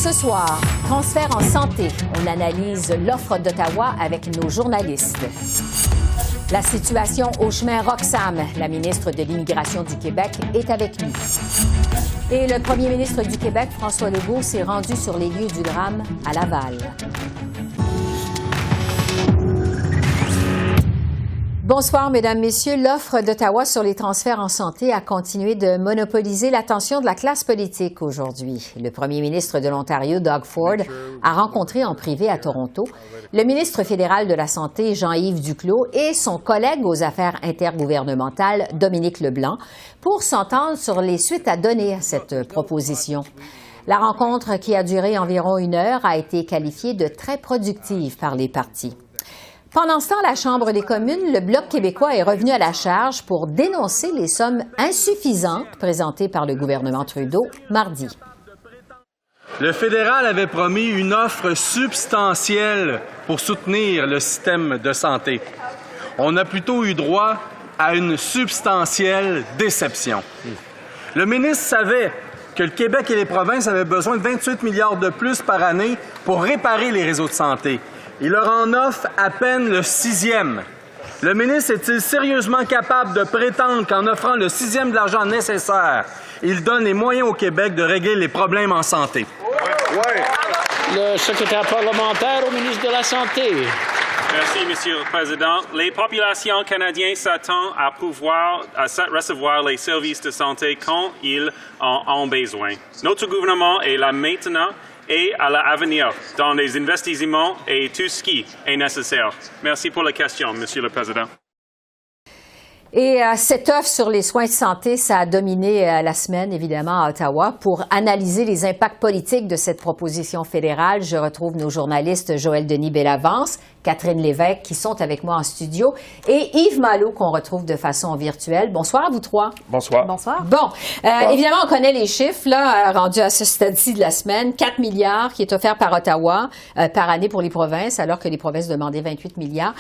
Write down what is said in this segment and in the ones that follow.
Ce soir, transfert en santé. On analyse l'offre d'Ottawa avec nos journalistes. La situation au chemin Roxham. La ministre de l'Immigration du Québec est avec nous. Et le premier ministre du Québec, François Legault, s'est rendu sur les lieux du drame à Laval. Bonsoir, Mesdames, Messieurs. L'offre d'Ottawa sur les transferts en santé a continué de monopoliser l'attention de la classe politique aujourd'hui. Le premier ministre de l'Ontario, Doug Ford, a rencontré en privé à Toronto le ministre fédéral de la Santé, Jean-Yves Duclos, et son collègue aux affaires intergouvernementales, Dominique Leblanc, pour s'entendre sur les suites à donner à cette proposition. La rencontre, qui a duré environ 1 heure, a été qualifiée de très productive par les partis. Pendant ce temps, la Chambre des communes, le Bloc québécois est revenu à la charge pour dénoncer les sommes insuffisantes présentées par le gouvernement Trudeau mardi. Le fédéral avait promis une offre substantielle pour soutenir le système de santé. On a plutôt eu droit à une substantielle déception. Le ministre savait que le Québec et les provinces avaient besoin de 28 milliards de plus par année pour réparer les réseaux de santé. Il leur en offre à peine le 6e. Le ministre est-il sérieusement capable de prétendre qu'en offrant le 6e de l'argent nécessaire, il donne les moyens au Québec de régler les problèmes en santé? Oui. Le secrétaire parlementaire au ministre de la Santé. Merci, Monsieur le Président. Les populations canadiennes s'attendent à pouvoir recevoir les services de santé quand ils en ont besoin. Notre gouvernement est là maintenant et à l'avenir dans les investissements et tout ce qui est nécessaire. Merci pour la question, Monsieur le Président. Et cette offre sur les soins de santé, ça a dominé la semaine, évidemment, à Ottawa. Pour analyser les impacts politiques de cette proposition fédérale, je retrouve nos journalistes Joël Denis Bellavance, Catherine Lévesque, qui sont avec moi en studio, et Yves Malo, qu'on retrouve de façon virtuelle. Bonsoir à vous trois. Bonsoir. Bonsoir. Bon, évidemment, on connaît les chiffres, là, rendus à ce stade-ci de la semaine. 4 milliards qui est offert par Ottawa par année pour les provinces, alors que les provinces demandaient 28 milliards.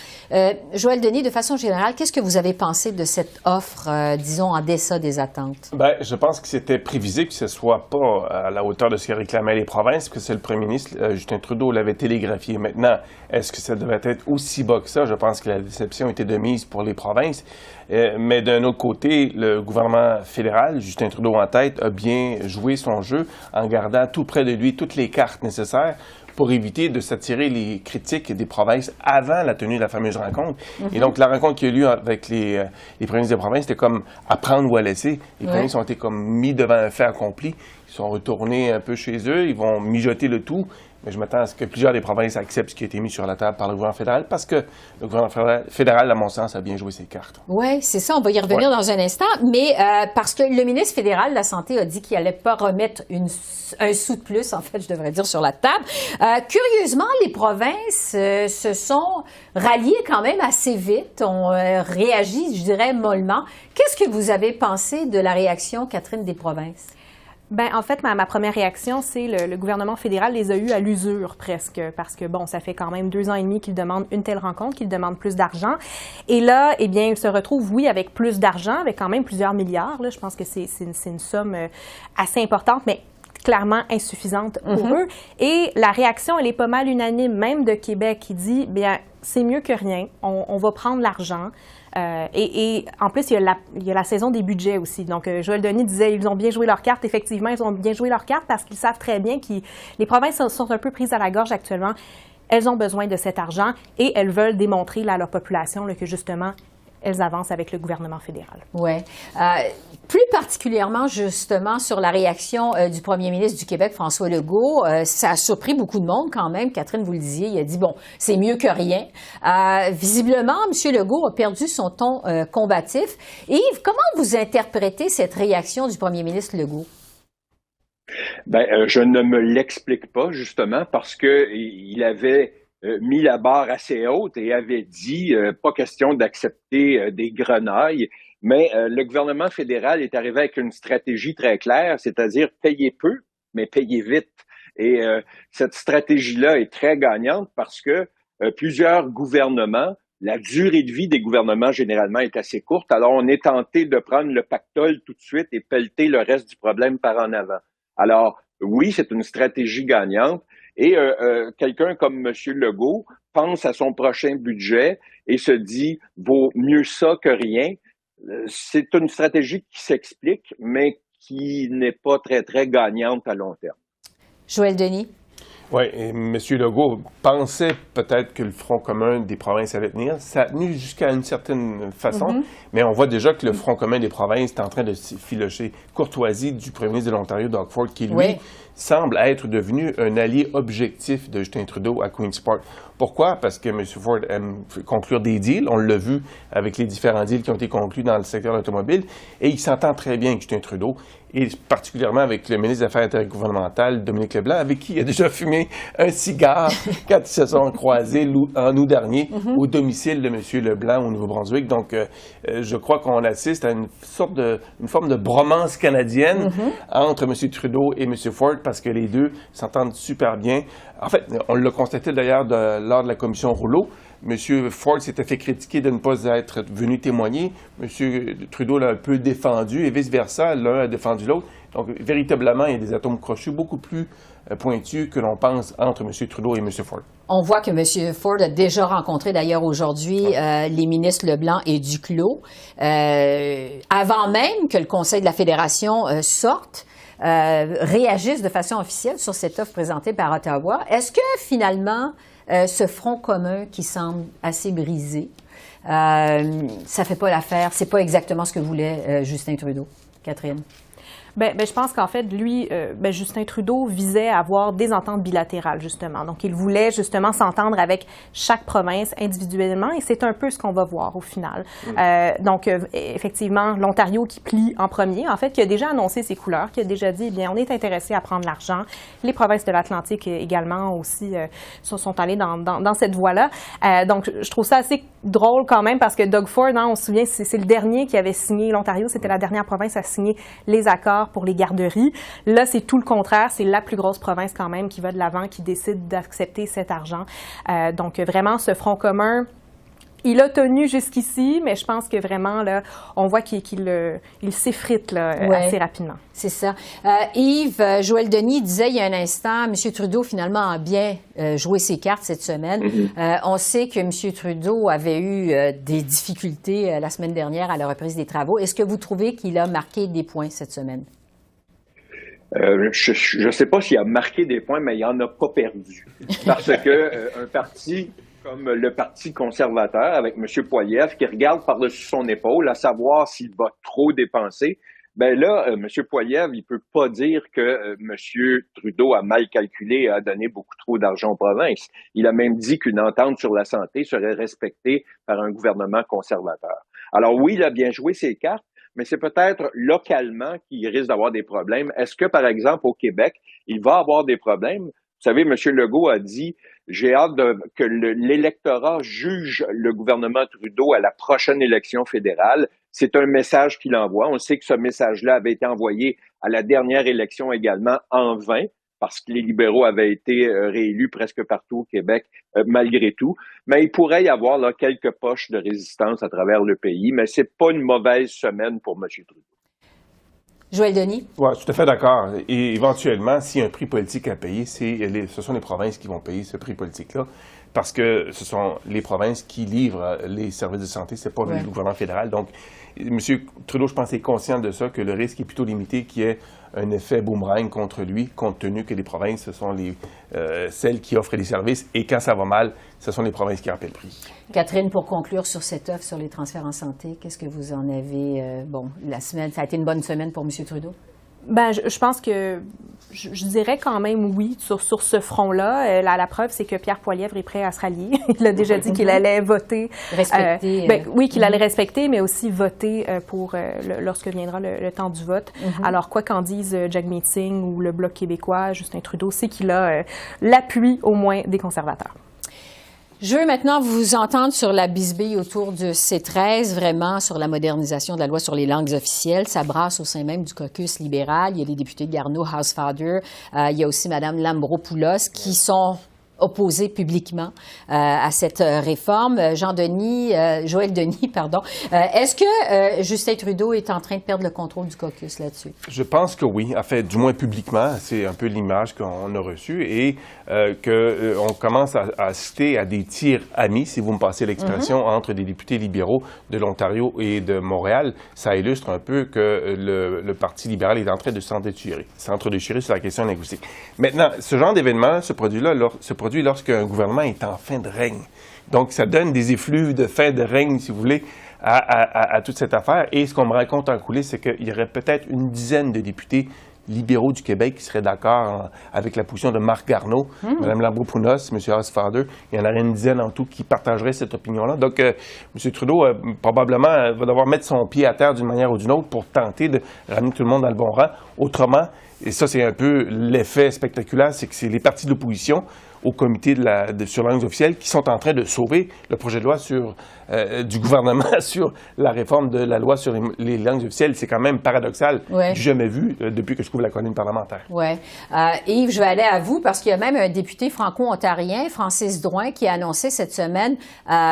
Joël Denis, de façon générale, qu'est-ce que vous avez pensé de cette offre, disons, en deçà des attentes? Bien, je pense que c'était prévisible que ce ne soit pas à la hauteur de ce que réclamaient les provinces, parce que c'est le premier ministre, Justin Trudeau, l'avait télégraphié. Maintenant, est-ce que ça devait être aussi bas que ça? Je pense que la déception était de mise pour les provinces. Mais d'un autre côté, le gouvernement fédéral, Justin Trudeau en tête, a bien joué son jeu en gardant tout près de lui toutes les cartes nécessaires pour éviter de s'attirer les critiques des provinces avant la tenue de la fameuse rencontre. Et donc, la rencontre qui a eu lieu avec les premiers ministres des provinces, c'était comme à prendre ou à laisser. Les premiers ministres ont été comme mis devant un fait accompli. Ils sont retournés un peu chez eux, ils vont mijoter le tout. Mais je m'attends à ce que plusieurs des provinces acceptent ce qui a été mis sur la table par le gouvernement fédéral, parce que le gouvernement fédéral, à mon sens, a bien joué ses cartes. Oui, c'est ça. On va y revenir dans un instant. Mais parce que le ministre fédéral de la Santé a dit qu'il n'allait pas remettre un sou de plus, en fait, je devrais dire, sur la table. Curieusement, les provinces se sont ralliées quand même assez vite, ont réagi, je dirais, mollement. Qu'est-ce que vous avez pensé de la réaction, Catherine, des provinces? Ben en fait, ma première réaction, c'est le gouvernement fédéral les a eus à l'usure presque, parce que, bon, ça fait quand même 2 ans et demi qu'ils demandent une telle rencontre, qu'ils demandent plus d'argent. Et là, eh bien, ils se retrouvent, oui, avec plus d'argent, avec quand même plusieurs milliards. Là. Je pense que c'est une somme assez importante, mais clairement insuffisante pour eux. Et la réaction, elle est pas mal unanime, même de Québec, qui dit, bien, c'est mieux que rien, on va prendre l'argent. Et en plus, il y a la saison des budgets aussi. Donc, Joël Denis disait, ils ont bien joué leur carte. Effectivement, ils ont bien joué leur carte parce qu'ils savent très bien que les provinces sont un peu prises à la gorge actuellement. Elles ont besoin de cet argent et elles veulent démontrer là, à leur population là, que justement, elles avancent avec le gouvernement fédéral. Oui. Plus particulièrement, justement, sur la réaction du premier ministre du Québec, François Legault, ça a surpris beaucoup de monde quand même. Catherine, vous le disiez, il a dit, bon, c'est mieux que rien. Visiblement, M. Legault a perdu son ton combatif. Yves, comment vous interprétez cette réaction du premier ministre Legault? Ben, je ne me l'explique pas, justement, parce que il avait mis la barre assez haute et avait dit pas question d'accepter des grenailles, mais le gouvernement fédéral est arrivé avec une stratégie très claire, c'est-à-dire payer peu, mais payer vite. Et cette stratégie-là est très gagnante parce que plusieurs gouvernements, la durée de vie des gouvernements généralement est assez courte, alors on est tenté de prendre le pactole tout de suite et pelleter le reste du problème par en avant. Alors, oui, c'est une stratégie gagnante. Et quelqu'un comme M. Legault pense à son prochain budget et se dit « vaut mieux ça que rien ». C'est une stratégie qui s'explique, mais qui n'est pas très, très gagnante à long terme. Joël Denis. Oui, et M. Legault pensait peut-être que le Front commun des provinces allait tenir. Ça a tenu jusqu'à une certaine façon, mais on voit déjà que le Front commun des provinces est en train de filocher. Courtoisie du premier ministre de l'Ontario, Doug Ford, qui, lui, semble être devenu un allié objectif de Justin Trudeau à Queen's Park. Pourquoi? Parce que M. Ford aime conclure des deals. On l'a vu avec les différents deals qui ont été conclus dans le secteur automobile. Et il s'entend très bien avec Justin Trudeau, et particulièrement avec le ministre des Affaires intergouvernementales, Dominique Leblanc, avec qui il a déjà fumé un cigare quand ils se sont croisés en août dernier au domicile de M. Leblanc au Nouveau-Brunswick. Donc, je crois qu'on assiste à une forme de bromance canadienne entre M. Trudeau et M. Ford, parce que les deux s'entendent super bien. En fait, on l'a constaté d'ailleurs lors de la commission Rouleau. M. Ford s'était fait critiquer de ne pas être venu témoigner. M. Trudeau l'a un peu défendu et vice-versa, l'un a défendu l'autre. Donc, véritablement, il y a des atomes crochus beaucoup plus pointus que l'on pense entre M. Trudeau et M. Ford. On voit que M. Ford a déjà rencontré d'ailleurs aujourd'hui les ministres Leblanc et Duclos, avant même que le Conseil de la Fédération sorte. Réagissent de façon officielle sur cette offre présentée par Ottawa. Est-ce que finalement, ce front commun qui semble assez brisé, ça fait pas l'affaire? C'est pas exactement ce que voulait Justin Trudeau. Catherine? Ben, je pense qu'en fait, lui, Justin Trudeau visait à avoir des ententes bilatérales, justement. Donc, il voulait justement s'entendre avec chaque province individuellement, et c'est un peu ce qu'on va voir au final. Donc, effectivement, l'Ontario qui plie en premier, en fait, qui a déjà annoncé ses couleurs, qui a déjà dit, eh bien, on est intéressé à prendre l'argent. Les provinces de l'Atlantique également aussi sont allées dans cette voie-là. Donc, je trouve ça assez drôle quand même, parce que Doug Ford, on se souvient, c'est le dernier qui avait signé, l'Ontario, c'était la dernière province à signer les accords pour les garderies. Là, c'est tout le contraire. C'est la plus grosse province quand même qui va de l'avant, qui décide d'accepter cet argent. Donc, vraiment, ce front commun, il a tenu jusqu'ici, mais je pense que vraiment, là, on voit qu'il s'effrite là, assez rapidement. C'est ça. Yves, Joël Denis disait il y a un instant, M. Trudeau, finalement, a bien joué ses cartes cette semaine. On sait que M. Trudeau avait eu des difficultés la semaine dernière à la reprise des travaux. Est-ce que vous trouvez qu'il a marqué des points cette semaine? Je ne sais pas s'il a marqué des points, mais il n'en a pas perdu. Parce que un parti comme le Parti conservateur, avec M. Poilievre, qui regarde par-dessus son épaule à savoir s'il va trop dépenser, ben là, M. Poilievre, il peut pas dire que M. Trudeau a mal calculé et a donné beaucoup trop d'argent aux provinces. Il a même dit qu'une entente sur la santé serait respectée par un gouvernement conservateur. Alors oui, il a bien joué ses cartes, mais c'est peut-être localement qu'il risque d'avoir des problèmes. Est-ce que, par exemple, au Québec, il va avoir des problèmes? Vous savez, M. Legault a dit « J'ai hâte que l'électorat juge le gouvernement Trudeau à la prochaine élection fédérale ». C'est un message qu'il envoie. On sait que ce message-là avait été envoyé à la dernière élection également en vain, parce que les libéraux avaient été réélus presque partout au Québec, malgré tout. Mais il pourrait y avoir là quelques poches de résistance à travers le pays, mais c'est pas une mauvaise semaine pour M. Trudeau. Joël Denis? Oui, tout à fait d'accord. Et éventuellement, s'il y a un prix politique à payer, ce sont les provinces qui vont payer ce prix politique-là, parce que ce sont les provinces qui livrent les services de santé, c'est pas le gouvernement fédéral. Donc, M. Trudeau, je pense, est conscient de ça, que le risque est plutôt limité qu'il y ait un effet boomerang contre lui, compte tenu que les provinces, ce sont celles qui offrent les services, et quand ça va mal, ce sont les provinces qui en paient le prix. Catherine, pour conclure sur cette offre sur les transferts en santé, qu'est-ce que vous en avez... la semaine, ça a été une bonne semaine pour M. Trudeau? Ben, je pense que je dirais quand même oui sur ce front-là. La preuve, c'est que Pierre Poilievre est prêt à se rallier. Il a déjà dit qu'il allait voter. Respecter. Oui, qu'il allait respecter, mais aussi voter pour lorsque viendra le temps du vote. Alors, quoi qu'en dise Jagmeet Singh ou le Bloc québécois, Justin Trudeau, c'est qu'il a l'appui au moins des conservateurs. Je veux maintenant vous entendre sur la bisbille autour de C13, vraiment sur la modernisation de la loi sur les langues officielles. Ça brasse au sein même du caucus libéral. Il y a les députés de Garneau, Housefather. Il y a aussi Mme Lambropoulos qui sont opposé publiquement à cette réforme. Joël Denis, pardon. Est-ce que Justin Trudeau est en train de perdre le contrôle du caucus là-dessus? Je pense que oui. En fait, du moins publiquement, c'est un peu l'image qu'on a reçue et qu'on commence à assister à des tirs amis, si vous me passez l'expression, entre des députés libéraux de l'Ontario et de Montréal. Ça illustre un peu que le Parti libéral est en train de s'entre-déchirer sur la question linguistique. Maintenant, ce genre d'événement se produit lorsqu'un gouvernement est en fin de règne. Donc, ça donne des effluves de fin de règne, si vous voulez, à toute cette affaire. Et ce qu'on me raconte en coulisses, c'est qu'il y aurait peut-être une dizaine de députés libéraux du Québec qui seraient d'accord avec la position de Marc Garneau, Mme Lambro-Pounos, M. Hosfather. Il y en aurait une dizaine en tout qui partageraient cette opinion-là. Donc, M. Trudeau, probablement, va devoir mettre son pied à terre d'une manière ou d'une autre pour tenter de ramener tout le monde dans le bon rang. Autrement, et ça, c'est un peu l'effet spectaculaire, c'est que c'est les partis de l'opposition au comité sur la langue officielle qui sont en train de sauver le projet de loi du gouvernement sur la réforme de la loi sur les langues officielles. C'est quand même paradoxal. Ouais. J'ai jamais vu depuis que je couvre la colline parlementaire. Oui. Yves, je vais aller à vous parce qu'il y a même un député franco-ontarien, Francis Drouin, qui a annoncé cette semaine,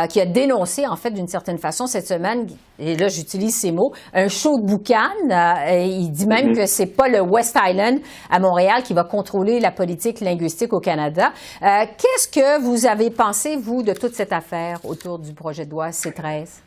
qui a dénoncé, en fait, d'une certaine façon, cette semaine, et là, j'utilise ces mots, un show de boucan. Il dit même que c'est pas le West Island à Montréal qui va contrôler la politique linguistique au Canada. Qu'est-ce que vous avez pensé, vous, de toute cette affaire autour du projet de loi C-13?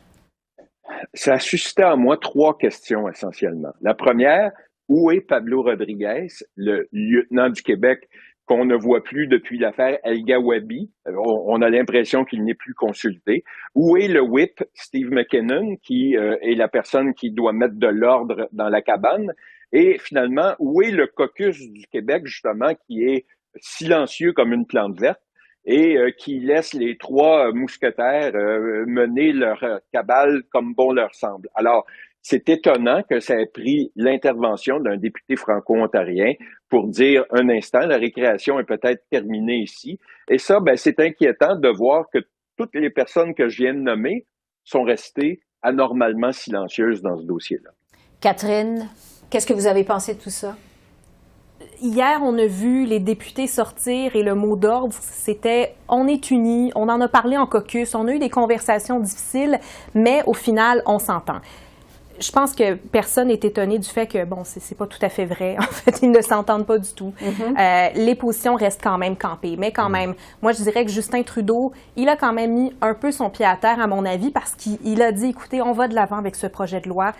Ça a suscité en moi 3 questions essentiellement. La première, où est Pablo Rodriguez, le lieutenant du Québec qu'on ne voit plus depuis l'affaire El Gawabi? On a l'impression qu'il n'est plus consulté. Où est le whip Steve McKinnon, qui est la personne qui doit mettre de l'ordre dans la cabane? Et finalement, où est le caucus du Québec, justement, qui est silencieux comme une plante verte et qui laisse les 3 mousquetaires mener leur cabale comme bon leur semble? Alors, c'est étonnant que ça ait pris l'intervention d'un député franco-ontarien pour dire un instant, la récréation est peut-être terminée ici. Et ça, c'est inquiétant de voir que toutes les personnes que je viens de nommer sont restées anormalement silencieuses dans ce dossier-là. Catherine, qu'est-ce que vous avez pensé de tout ça? Hier, on a vu les députés sortir et le mot d'ordre, c'était « on est unis », on en a parlé en caucus, on a eu des conversations difficiles, mais au final, on s'entend. Je pense que personne n'est étonné du fait que, bon, c'est pas tout à fait vrai. En fait, ils ne s'entendent pas du tout. Les positions restent quand même campées. Mais quand même, moi, je dirais que Justin Trudeau, il a quand même mis un peu son pied à terre, à mon avis, parce qu'il a dit, écoutez, on va de l'avant avec ce projet de loi.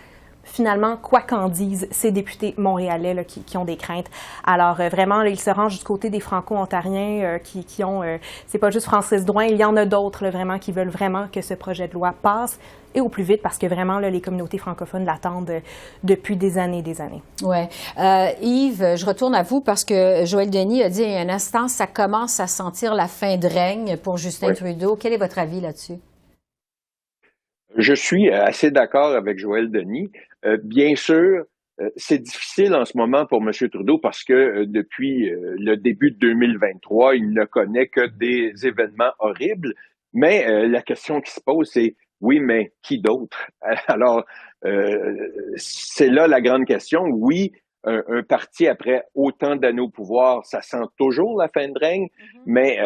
Finalement, quoi qu'en disent ces députés montréalais là, qui ont des craintes. Alors, vraiment, là, il se rend du côté des franco-ontariens qui ont... c'est pas juste Francis Drouin, il y en a d'autres, là, vraiment, qui veulent vraiment que ce projet de loi passe et au plus vite, parce que vraiment, là, les communautés francophones l'attendent depuis des années et des années. Oui. Yves, je retourne à vous parce que Joël Denis a dit il y a un instant, ça commence à sentir la fin de règne pour Justin Trudeau. Quel est votre avis là-dessus? Je suis assez d'accord avec Joël Denis. Bien sûr, c'est difficile en ce moment pour M. Trudeau parce que depuis le début de 2023, il ne connaît que des événements horribles. Mais la question qui se pose, c'est oui, mais qui d'autre? Alors, c'est là la grande question. Oui, un parti après autant d'années au pouvoir, ça sent toujours la fin de règne, mais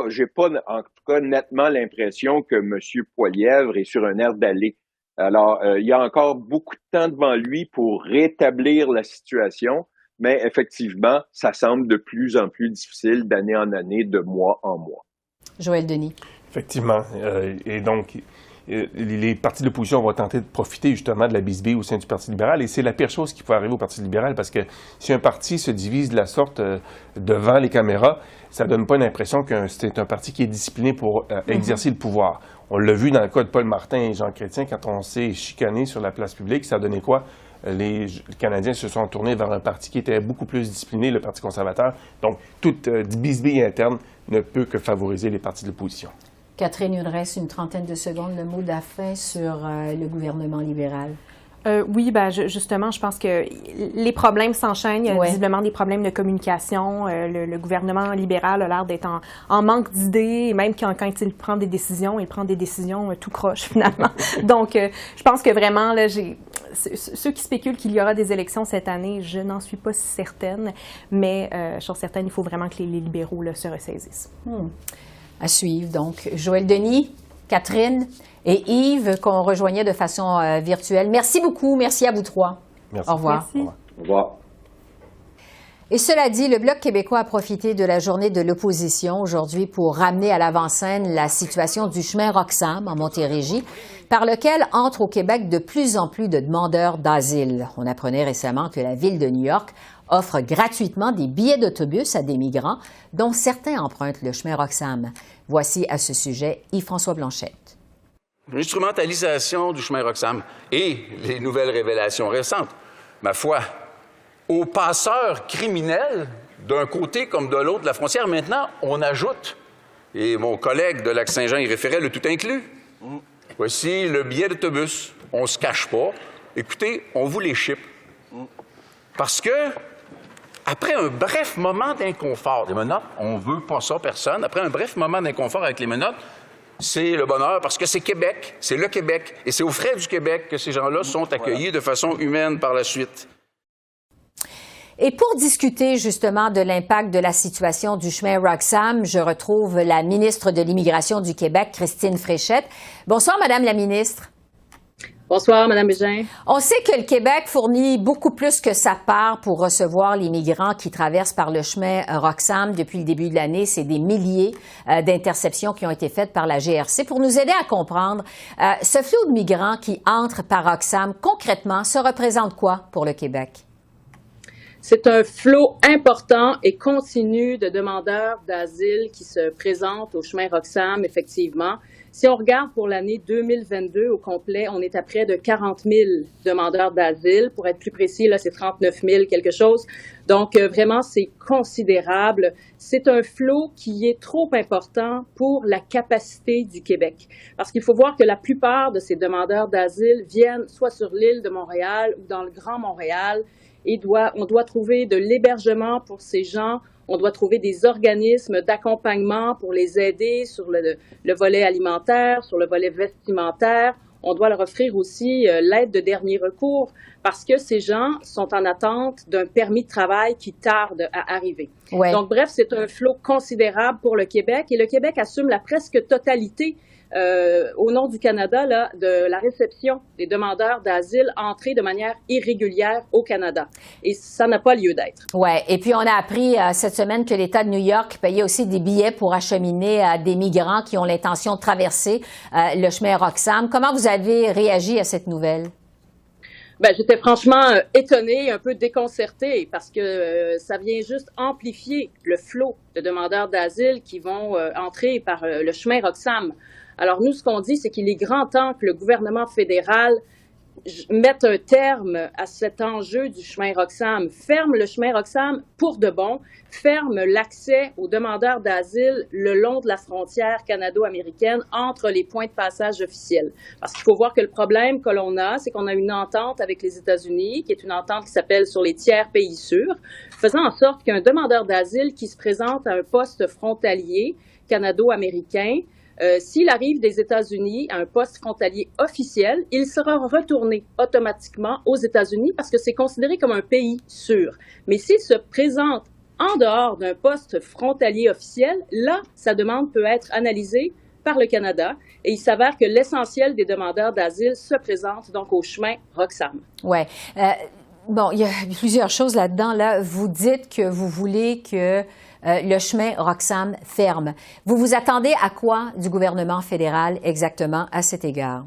j'ai pas en tout cas nettement l'impression que M. Poilievre est sur un air d'aller. Alors, il y a encore beaucoup de temps devant lui pour rétablir la situation, mais effectivement, ça semble de plus en plus difficile d'année en année, de mois en mois. Joël Denis. Effectivement. Et donc, les partis de l'opposition vont tenter de profiter justement de la bisbille au sein du Parti libéral. Et c'est la pire chose qui peut arriver au Parti libéral parce que si un parti se divise de la sorte devant les caméras, ça ne donne pas l'impression que c'est un parti qui est discipliné pour exercer le pouvoir. On l'a vu dans le cas de Paul Martin et Jean Chrétien quand on s'est chicané sur la place publique. Ça a donné quoi? Les Canadiens se sont tournés vers un parti qui était beaucoup plus discipliné, le Parti conservateur. Donc, toute bisbille interne ne peut que favoriser les partis de l'opposition. Catherine, il nous reste une trentaine de secondes. Le mot de la fin sur le gouvernement libéral. Oui, justement, je pense que les problèmes s'enchaînent. Il y a visiblement des problèmes de communication. Le gouvernement libéral a l'air d'être en manque d'idées. Et même quand il prend des décisions, il prend des décisions tout croche, finalement. Donc, je pense que vraiment, là, ceux qui spéculent qu'il y aura des élections cette année, je n'en suis pas certaine, mais je suis certaine, il faut vraiment que les libéraux là, se ressaisissent. À suivre, donc. Joël Denis, Catherine et Yves, qu'on rejoignait de façon virtuelle. Merci beaucoup. Merci à vous trois. Merci. Au revoir. Merci. Au revoir. Et cela dit, le Bloc québécois a profité de la journée de l'opposition aujourd'hui pour ramener à l'avant-scène la situation du chemin Roxham en Montérégie, par lequel entrent au Québec de plus en plus de demandeurs d'asile. On apprenait récemment que la ville de New York offre gratuitement des billets d'autobus à des migrants, dont certains empruntent le chemin Roxham. Voici à ce sujet Yves-François Blanchette. L'instrumentalisation du chemin Roxham et les nouvelles révélations récentes, ma foi, aux passeurs criminels, d'un côté comme de l'autre de la frontière, maintenant, on ajoute, et mon collègue de Lac-Saint-Jean y référait, le tout inclus. Voici le billet d'autobus. On ne se cache pas. Écoutez, on vous les ship. Parce que, après un bref moment d'inconfort, les menottes, on ne veut pas ça, personne. Après un bref moment d'inconfort avec les menottes, c'est le bonheur parce que c'est Québec, c'est le Québec, et c'est aux frais du Québec que ces gens-là sont accueillis de façon humaine par la suite. Et pour discuter justement de l'impact de la situation du chemin Roxham, je retrouve la ministre de l'Immigration du Québec, Christine Fréchette. Bonsoir, Madame la ministre. Bonsoir, Mme Bégin. On sait que le Québec fournit beaucoup plus que sa part pour recevoir les migrants qui traversent par le chemin Roxham. Depuis le début de l'année, c'est des milliers d'interceptions qui ont été faites par la GRC. Pour nous aider à comprendre, ce flot de migrants qui entrent par Roxham, concrètement, ça représente quoi pour le Québec? C'est un flot important et continu de demandeurs d'asile qui se présentent au chemin Roxham, effectivement. Si on regarde pour l'année 2022 au complet, on est à près de 40 000 demandeurs d'asile. Pour être plus précis, là, c'est 39 000 quelque chose. Donc, vraiment, c'est considérable. C'est un flot qui est trop important pour la capacité du Québec. Parce qu'il faut voir que la plupart de ces demandeurs d'asile viennent soit sur l'île de Montréal ou dans le Grand Montréal. Et on doit trouver de l'hébergement pour ces gens. On doit trouver des organismes d'accompagnement pour les aider sur le volet alimentaire, sur le volet vestimentaire. On doit leur offrir aussi l'aide de dernier recours parce que ces gens sont en attente d'un permis de travail qui tarde à arriver. Ouais. Donc, bref, c'est un flot considérable pour le Québec et le Québec assume la presque totalité au nom du Canada, là, de la réception des demandeurs d'asile entrés de manière irrégulière au Canada. Et ça n'a pas lieu d'être. Oui. Et puis, on a appris cette semaine que l'État de New York payait aussi des billets pour acheminer des migrants qui ont l'intention de traverser le chemin Roxham. Comment vous avez réagi à cette nouvelle? Ben, j'étais franchement étonnée, un peu déconcertée, parce que ça vient juste amplifier le flot de demandeurs d'asile qui vont entrer par le chemin Roxham. Alors nous, ce qu'on dit, c'est qu'il est grand temps que le gouvernement fédéral mette un terme à cet enjeu du chemin Roxham, ferme le chemin Roxham pour de bon, ferme l'accès aux demandeurs d'asile le long de la frontière canado-américaine entre les points de passage officiels. Parce qu'il faut voir que le problème que l'on a, c'est qu'on a une entente avec les États-Unis, qui est une entente qui s'appelle sur les tiers pays sûrs, faisant en sorte qu'un demandeur d'asile qui se présente à un poste frontalier canado-américain, s'il arrive des États-Unis à un poste frontalier officiel, il sera retourné automatiquement aux États-Unis parce que c'est considéré comme un pays sûr. Mais s'il se présente en dehors d'un poste frontalier officiel, là, sa demande peut être analysée par le Canada et il s'avère que l'essentiel des demandeurs d'asile se présentent donc au chemin Roxham. Oui. Bon, il y a plusieurs choses là-dedans. Là, vous dites que vous voulez que le chemin Roxham ferme. Vous vous attendez à quoi du gouvernement fédéral exactement à cet égard?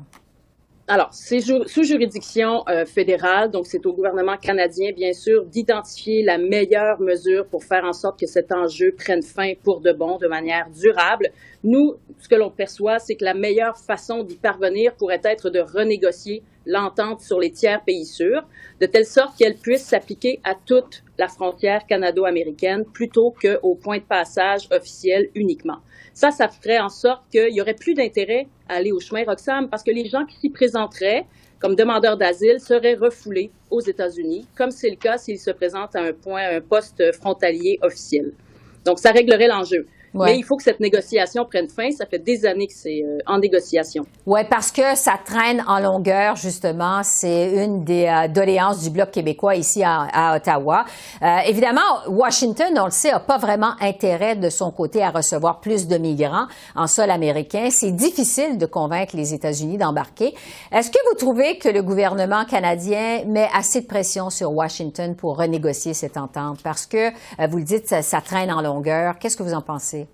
Alors, c'est sous juridiction fédérale, donc c'est au gouvernement canadien, bien sûr, d'identifier la meilleure mesure pour faire en sorte que cet enjeu prenne fin pour de bon, de manière durable. Nous, ce que l'on perçoit, c'est que la meilleure façon d'y parvenir pourrait être de renégocier l'entente sur les tiers pays sûrs, de telle sorte qu'elle puisse s'appliquer à toute la frontière canado-américaine plutôt qu'au point de passage officiel uniquement. Ça ferait en sorte qu'il n'y aurait plus d'intérêt à aller au chemin Roxham parce que les gens qui s'y présenteraient comme demandeurs d'asile seraient refoulés aux États-Unis, comme c'est le cas s'ils se présentent à un poste frontalier officiel. Donc, ça réglerait l'enjeu. Mais il faut que cette négociation prenne fin. Ça fait des années que c'est en négociation. Oui, parce que ça traîne en longueur, justement. C'est une des doléances du Bloc québécois ici à Ottawa. Évidemment, Washington, on le sait, n'a pas vraiment intérêt de son côté à recevoir plus de migrants en sol américain. C'est difficile de convaincre les États-Unis d'embarquer. Est-ce que vous trouvez que le gouvernement canadien met assez de pression sur Washington pour renégocier cette entente? Parce que, vous le dites, ça traîne en longueur. Qu'est-ce que vous en pensez?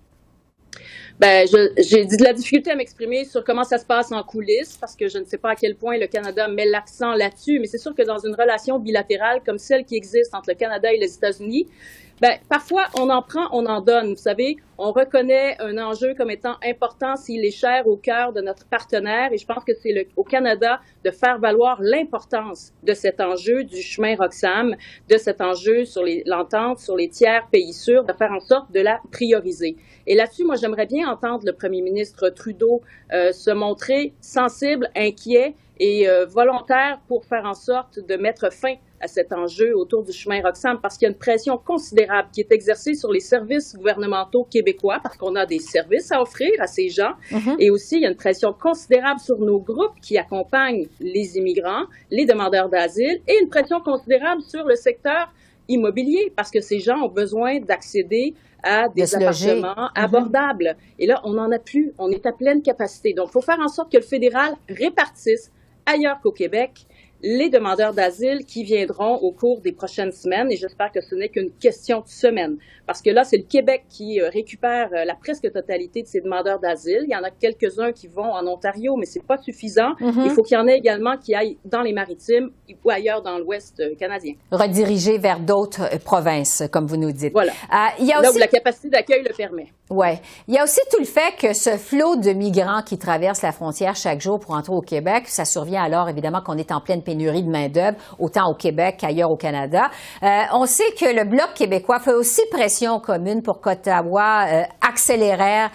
Ben, j'ai de la difficulté à m'exprimer sur comment ça se passe en coulisses parce que je ne sais pas à quel point le Canada met l'accent là-dessus, mais c'est sûr que dans une relation bilatérale comme celle qui existe entre le Canada et les États-Unis, ben, parfois, on en prend, on en donne. Vous savez, on reconnaît un enjeu comme étant important s'il est cher au cœur de notre partenaire et je pense que c'est au Canada de faire valoir l'importance de cet enjeu du chemin Roxham, de cet enjeu sur l'entente sur les tiers pays sûrs, de faire en sorte de la prioriser. Et là-dessus, moi, j'aimerais bien entendre le premier ministre Trudeau se montrer sensible, inquiet et volontaire pour faire en sorte de mettre fin à cet enjeu autour du chemin Roxham parce qu'il y a une pression considérable qui est exercée sur les services gouvernementaux québécois parce qu'on a des services à offrir à ces gens et aussi il y a une pression considérable sur nos groupes qui accompagnent les immigrants, les demandeurs d'asile et une pression considérable sur le secteur immobilier parce que ces gens ont besoin d'accéder à des appartements abordables. Et là, on n'en a plus. On est à pleine capacité. Donc, il faut faire en sorte que le fédéral répartisse ailleurs qu'au Québec les demandeurs d'asile qui viendront au cours des prochaines semaines. Et j'espère que ce n'est qu'une question de semaines. Parce que là, c'est le Québec qui récupère la presque totalité de ces demandeurs d'asile. Il y en a quelques-uns qui vont en Ontario, mais c'est pas suffisant. Il faut qu'il y en ait également qui aillent dans les Maritimes ou ailleurs dans l'Ouest canadien. Rediriger vers d'autres provinces, comme vous nous dites. Voilà. Il y a là aussi... où la capacité d'accueil le permet. Oui. Il y a aussi tout le fait que ce flot de migrants qui traversent la frontière chaque jour pour entrer au Québec, ça survient alors évidemment qu'on est en pleine pénurie de main-d'œuvre, autant au Québec qu'ailleurs au Canada. On sait que le Bloc québécois fait aussi pression commune pour qu'Ottawa accélère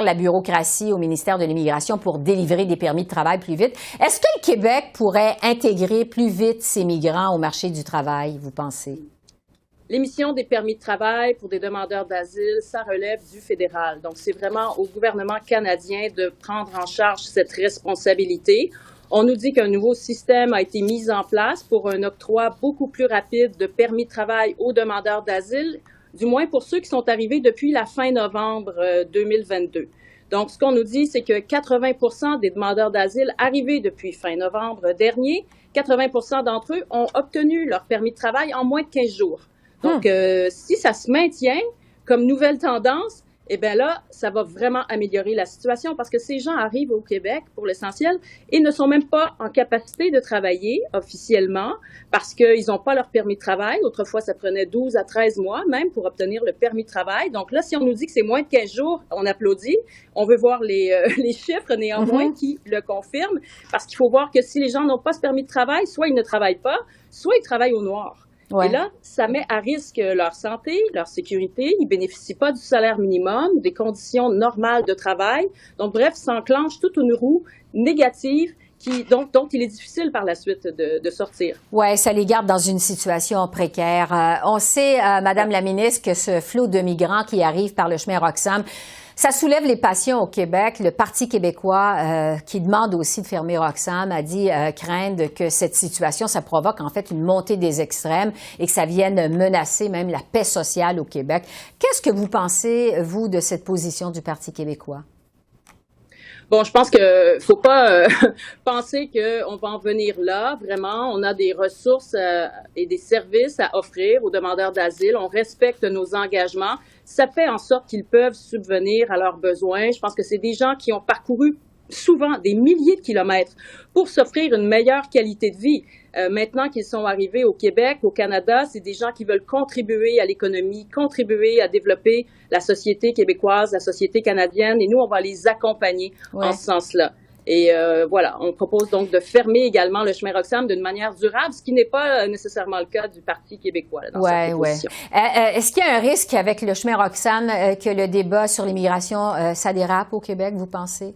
la bureaucratie au ministère de l'Immigration pour délivrer des permis de travail plus vite. Est-ce que le Québec pourrait intégrer plus vite ces migrants au marché du travail, vous pensez? L'émission des permis de travail pour des demandeurs d'asile, ça relève du fédéral. Donc, c'est vraiment au gouvernement canadien de prendre en charge cette responsabilité. On nous dit qu'un nouveau système a été mis en place pour un octroi beaucoup plus rapide de permis de travail aux demandeurs d'asile, du moins pour ceux qui sont arrivés depuis la fin novembre 2022. Donc, ce qu'on nous dit, c'est que 80% des demandeurs d'asile arrivés depuis fin novembre dernier, 80% d'entre eux ont obtenu leur permis de travail en moins de 15 jours. Donc, si ça se maintient comme nouvelle tendance, eh bien là, ça va vraiment améliorer la situation parce que ces gens arrivent au Québec, pour l'essentiel, et ne sont même pas en capacité de travailler officiellement parce qu'ils n'ont pas leur permis de travail. Autrefois, ça prenait 12 à 13 mois même pour obtenir le permis de travail. Donc là, si on nous dit que c'est moins de 15 jours, on applaudit. On veut voir les chiffres néanmoins qui le confirment parce qu'il faut voir que si les gens n'ont pas ce permis de travail, soit ils ne travaillent pas, soit ils travaillent au noir. Ouais. Et là, ça met à risque leur santé, leur sécurité. Ils ne bénéficient pas du salaire minimum, des conditions normales de travail. Donc, bref, ça enclenche toute une roue négative dont il est difficile par la suite de sortir. Oui, ça les garde dans une situation précaire. On sait, Madame la ministre, que ce flot de migrants qui arrivent par le chemin Roxham, ça soulève les passions au Québec. Le Parti québécois, qui demande aussi de fermer Roxham, a dit craindre que cette situation, ça provoque en fait une montée des extrêmes et que ça vienne menacer même la paix sociale au Québec. Qu'est-ce que vous pensez, vous, de cette position du Parti québécois? Bon, je pense que faut pas penser qu'on va en venir là. Vraiment, on a des ressources et des services à offrir aux demandeurs d'asile. On respecte nos engagements. Ça fait en sorte qu'ils peuvent subvenir à leurs besoins. Je pense que c'est des gens qui ont parcouru souvent des milliers de kilomètres pour s'offrir une meilleure qualité de vie. Maintenant qu'ils sont arrivés au Québec, au Canada, c'est des gens qui veulent contribuer à l'économie, contribuer à développer la société québécoise, la société canadienne, et nous, on va les accompagner en ce sens-là. Et voilà, on propose donc de fermer également le chemin Roxham d'une manière durable, ce qui n'est pas nécessairement le cas du Parti québécois là, dans cette proposition. Est-ce qu'il y a un risque avec le chemin Roxham que le débat sur l'immigration, ça dérape au Québec, vous pensez?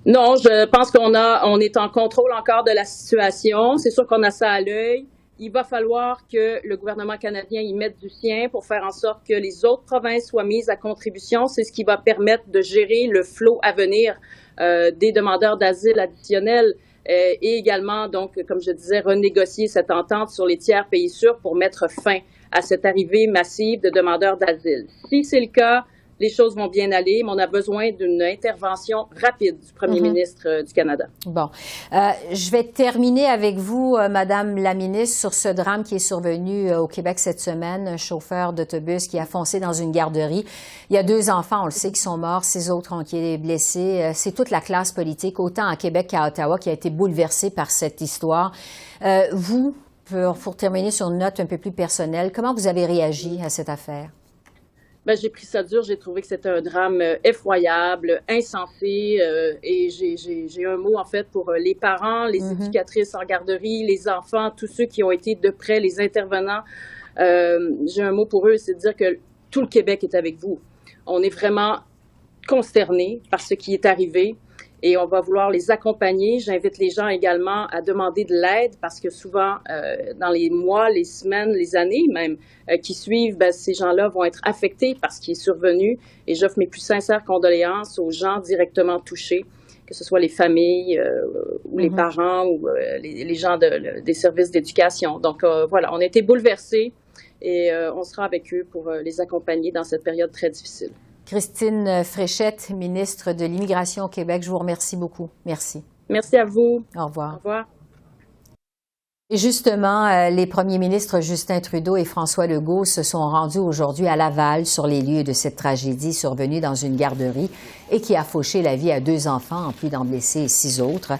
Non, je pense qu'on est en contrôle encore de la situation. C'est sûr qu'on a ça à l'œil. il va falloir que le gouvernement canadien y mette du sien pour faire en sorte que les autres provinces soient mises à contribution. C'est ce qui va permettre de gérer le flot à venir des demandeurs d'asile additionnels et également, donc, comme je disais, renégocier cette entente sur les tiers pays sûrs pour mettre fin à cette arrivée massive de demandeurs d'asile. Si c'est le cas, les choses vont bien aller, mais on a besoin d'une intervention rapide du premier ministre du Canada. Bon. Je vais terminer avec vous, Madame la ministre, sur ce drame qui est survenu au Québec cette semaine. Un chauffeur d'autobus qui a foncé dans une garderie. Il y a 2 enfants, on le sait, qui sont morts. 6 autres ont été blessés. C'est toute la classe politique, autant à Québec qu'à Ottawa, qui a été bouleversée par cette histoire. Vous, pour terminer sur une note un peu plus personnelle, comment vous avez réagi à cette affaire? Ben, j'ai pris ça dur. J'ai trouvé que c'était un drame effroyable, insensé. Et j'ai un mot, en fait, pour les parents, les éducatrices en garderie, les enfants, tous ceux qui ont été de près, les intervenants. J'ai un mot pour eux, c'est de dire que tout le Québec est avec vous. On est vraiment consternés par ce qui est arrivé. Et on va vouloir les accompagner. J'invite les gens également à demander de l'aide parce que souvent, dans les mois, les semaines, les années même qui suivent, ben, ces gens-là vont être affectés par ce qui est survenu. Et j'offre mes plus sincères condoléances aux gens directement touchés, que ce soit les familles ou les parents ou les gens des services d'éducation. Donc voilà, on a été bouleversés et on sera avec eux pour les accompagner dans cette période très difficile. Christine Fréchette, ministre de l'Immigration au Québec, je vous remercie beaucoup. Merci. Merci à vous. Au revoir. Au revoir. Et justement, les premiers ministres Justin Trudeau et François Legault se sont rendus aujourd'hui à Laval sur les lieux de cette tragédie survenue dans une garderie et qui a fauché la vie à 2 enfants, en plus d'en blesser 6 autres.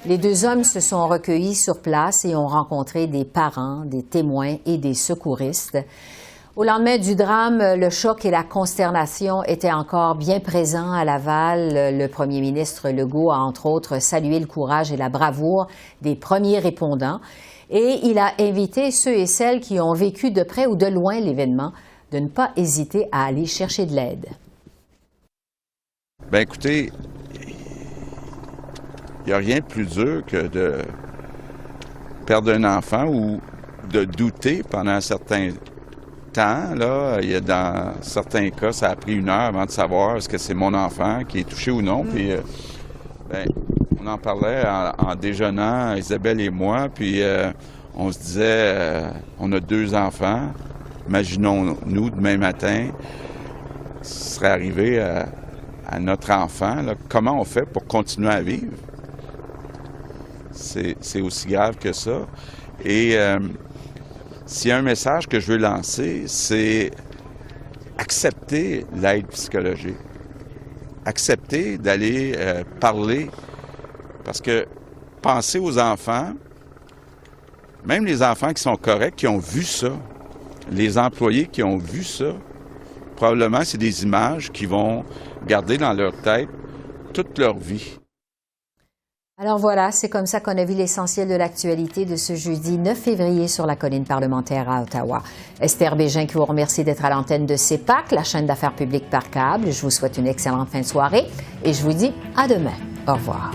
Les 2 hommes se sont recueillis sur place et ont rencontré des parents, des témoins et des secouristes. Au lendemain du drame, le choc et la consternation étaient encore bien présents à Laval. Le premier ministre Legault a, entre autres, salué le courage et la bravoure des premiers répondants. Et il a invité ceux et celles qui ont vécu de près ou de loin l'événement de ne pas hésiter à aller chercher de l'aide. Bien, écoutez, il n'y a rien de plus dur que de perdre un enfant ou de douter pendant un certain temps. Là, il y a dans certains cas, ça a pris 1 heure avant de savoir est-ce que c'est mon enfant qui est touché ou non. Puis, on en parlait en déjeunant, Isabelle et moi, puis on se disait, on a 2 enfants, imaginons-nous demain matin, ce serait arrivé à notre enfant, là, comment on fait pour continuer à vivre? C'est aussi grave que ça. Et s'il y a un message que je veux lancer, c'est accepter l'aide psychologique. Accepter d'aller parler. Parce que pensez aux enfants, même les enfants qui sont corrects, qui ont vu ça, les employés qui ont vu ça, probablement c'est des images qu'ils vont garder dans leur tête toute leur vie. Alors voilà, c'est comme ça qu'on a vu l'essentiel de l'actualité de ce jeudi 9 février sur la colline parlementaire à Ottawa. Esther Bégin qui vous remercie d'être à l'antenne de CEPAC, la chaîne d'affaires publiques par câble. Je vous souhaite une excellente fin de soirée et je vous dis à demain. Au revoir.